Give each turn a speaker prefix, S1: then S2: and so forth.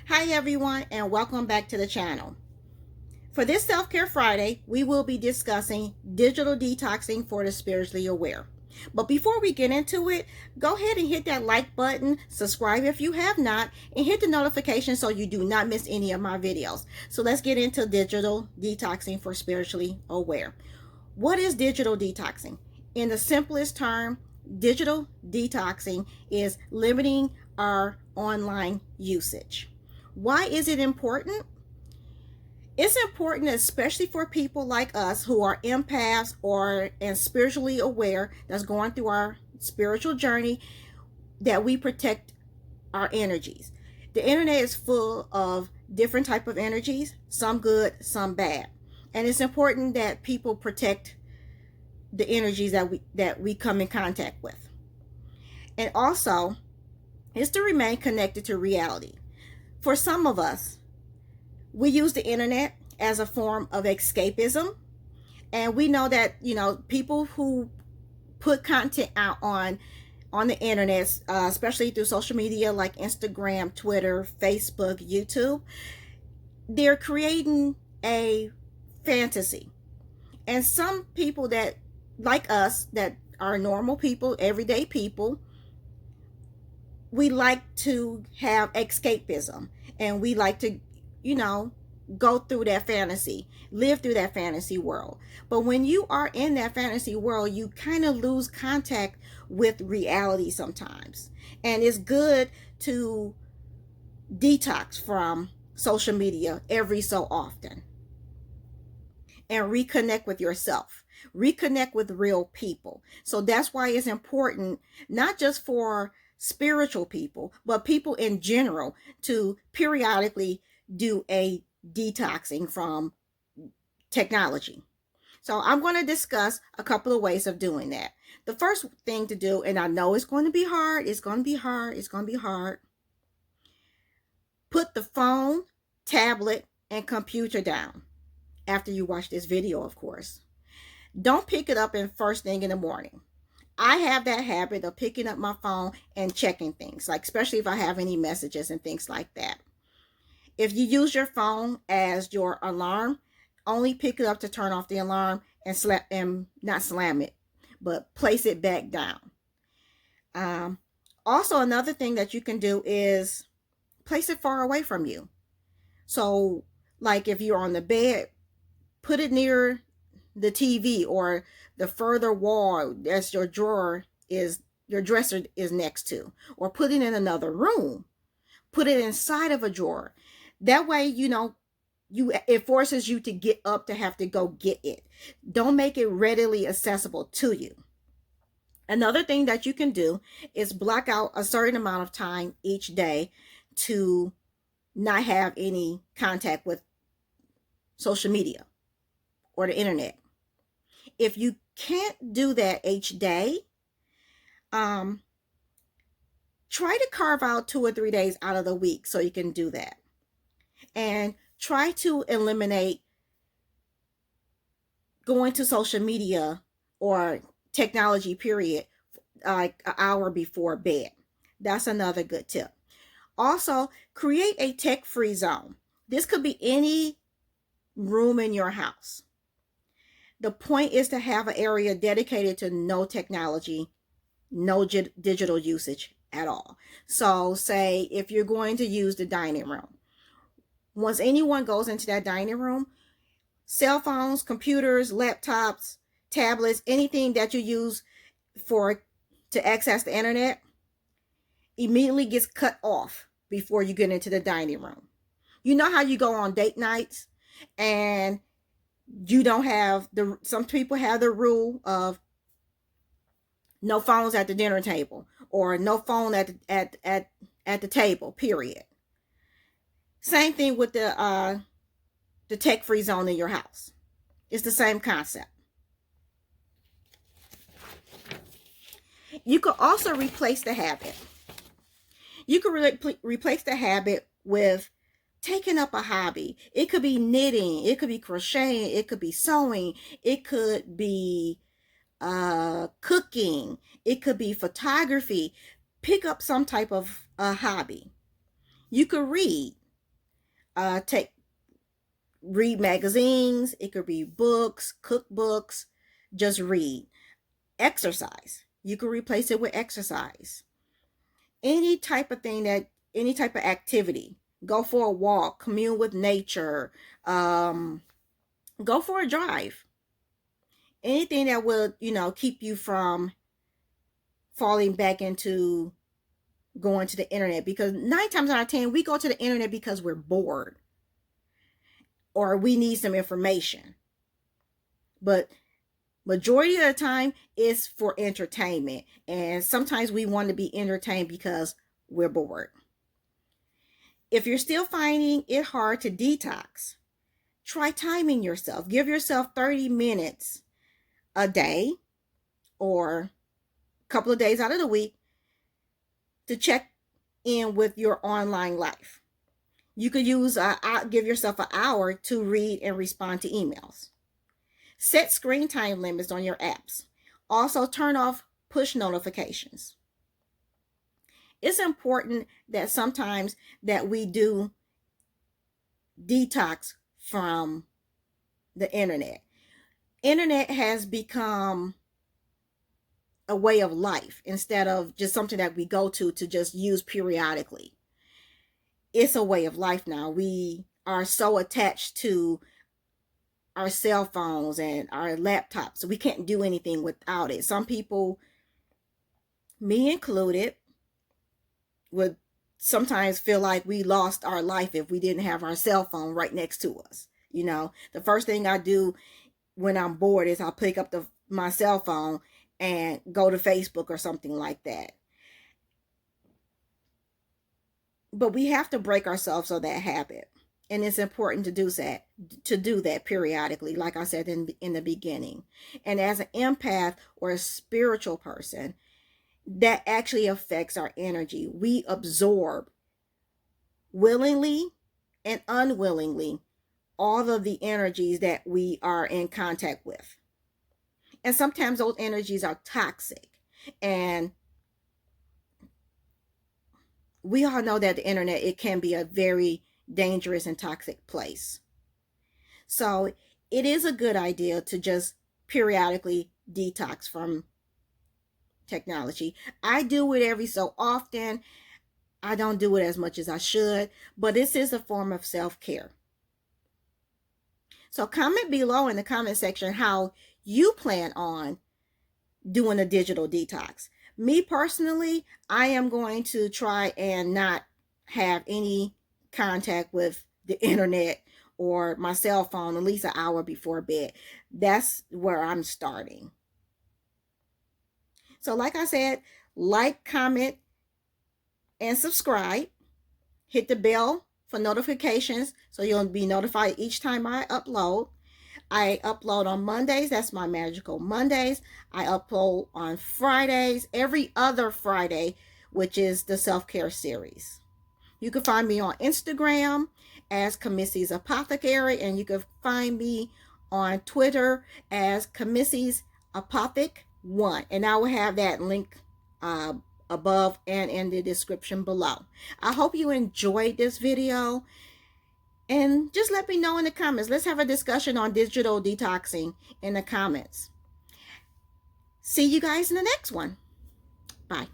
S1: Hi everyone, and welcome back to the channel. For this Self-Care Friday, we will be discussing digital detoxing for the spiritually aware. But before we get into it, go ahead and hit that like button, subscribe if you have not, and hit the notification so you do not miss any of my videos. So let's get into digital detoxing for spiritually aware. What is digital detoxing? In the simplest term, digital detoxing is limiting our online usage. Why is it important? It's important, especially for people like us who are empaths or and spiritually aware, that's going through our spiritual journey, that we protect our energies. The internet is full of different type of energies, some good, some bad. And it's important that people protect the energies that we come in contact with. And also, is to remain connected to reality. For some of us, we use the internet as a form of escapism, and we know that people who put content out on the internet, especially through social media like Instagram, Twitter, Facebook, YouTube, they're creating a fantasy. And some people that like us, that are normal people, everyday people, we like to have escapism, and we like to you know go through that fantasy, live through that fantasy world. But when you are in that fantasy world, you kind of lose contact with reality sometimes, and it's good to detox from social media every so often and reconnect with yourself, reconnect with real people. So that's why it's important, not just for spiritual people, but people in general, to periodically do a detoxing from technology. So I'm going to discuss a couple of ways of doing that. The first thing to do, and I know it's going to be hard, it's going to be hard, it's going to be hard. Put the phone, tablet, and computer down after you watch this video, of course. Don't pick it up in first thing in the morning. I have that habit of picking up my phone and checking things, like especially if I have any messages and things like that. If you use your phone as your alarm, only pick it up to turn off the alarm and not slam it, but place it back down. Also, another thing that you can do is place it far away from you. So, like if you're on the bed, put it near the TV or the further wall as your dresser is next to, or put it in another room. Put it inside of a drawer. That way, it forces you to get up to have to go get it. Don't make it readily accessible to you. Another thing that you can do is block out a certain amount of time each day to not have any contact with social media or the internet. If you can't do that each day, try to carve out 2 or 3 days out of the week so you can do that. And try to eliminate going to social media or technology, period, like an hour before bed. That's another good tip. Also, create a tech-free zone. This could be any room in your house. The point is to have an area dedicated to no technology, no digital usage at all. So say if you're going to use the dining room, once anyone goes into that dining room, cell phones, computers, laptops, tablets, anything that you use to access the internet, immediately gets cut off before you get into the dining room. You know how you go on date nights and you don't have some people have the rule of no phones at the dinner table, or no phone at the table, period. Same thing with the tech-free zone in your house. It's the same concept. You could also replace the habit. You could replace the habit with taking up a hobby. It could be knitting, it could be crocheting, it could be sewing, it could be cooking, it could be photography. Pick up some type of hobby. You could read. Read magazines. It could be books, cookbooks. Just read. Exercise. You can replace it with exercise. Any type of activity. Go for a walk, commune with nature, go for a drive. Anything that will, keep you from falling back into going to the internet, because 9 times out of 10 we go to the internet because we're bored or we need some information. But majority of the time it's for entertainment, and sometimes we want to be entertained because we're bored. If you're still finding it hard to detox, try timing yourself. Give yourself 30 minutes a day or a couple of days out of the week to check in with your online life. You could give yourself an hour to read and respond to emails. Set screen time limits on your apps. Also, turn off push notifications. It's important that sometimes that we do detox from the internet. Internet has become a way of life instead of just something that we go to just use periodically. It's a way of life now. We are so attached to our cell phones and our laptops, so we can't do anything without it. Some people, me included, would sometimes feel like we lost our life if we didn't have our cell phone right next to us. The first thing I do when I'm bored is I'll pick up my cell phone and go to Facebook or something like that. But we have to break ourselves of that habit. And it's important to do that periodically, like I said in the beginning. And as an empath or a spiritual person, that actually affects our energy. We absorb willingly and unwillingly all of the energies that we are in contact with. And sometimes those energies are toxic. And we all know that the internet, it can be a very dangerous and toxic place. So it is a good idea to just periodically detox from technology. I do it every so often. I don't do it as much as I should, but this is a form of self-care. So comment below in the comment section how you plan on doing a digital detox. Me personally, I am going to try and not have any contact with the internet or my cell phone at least an hour before bed. That's where I'm starting. So like I said, like, comment, and subscribe. Hit the bell for notifications so you'll be notified each time I upload. I upload on Mondays. That's my Magickal Mondays. I upload on Fridays, every other Friday, which is the self-care series. You can find me on Instagram as Commissie's Apothecary, and you can find me on Twitter as Commissie's Apothec 1. And I will have that link above and in the description below. I hope you enjoyed this video. And just let me know in the comments. Let's have a discussion on digital detoxing in the comments. See you guys in the next one. Bye.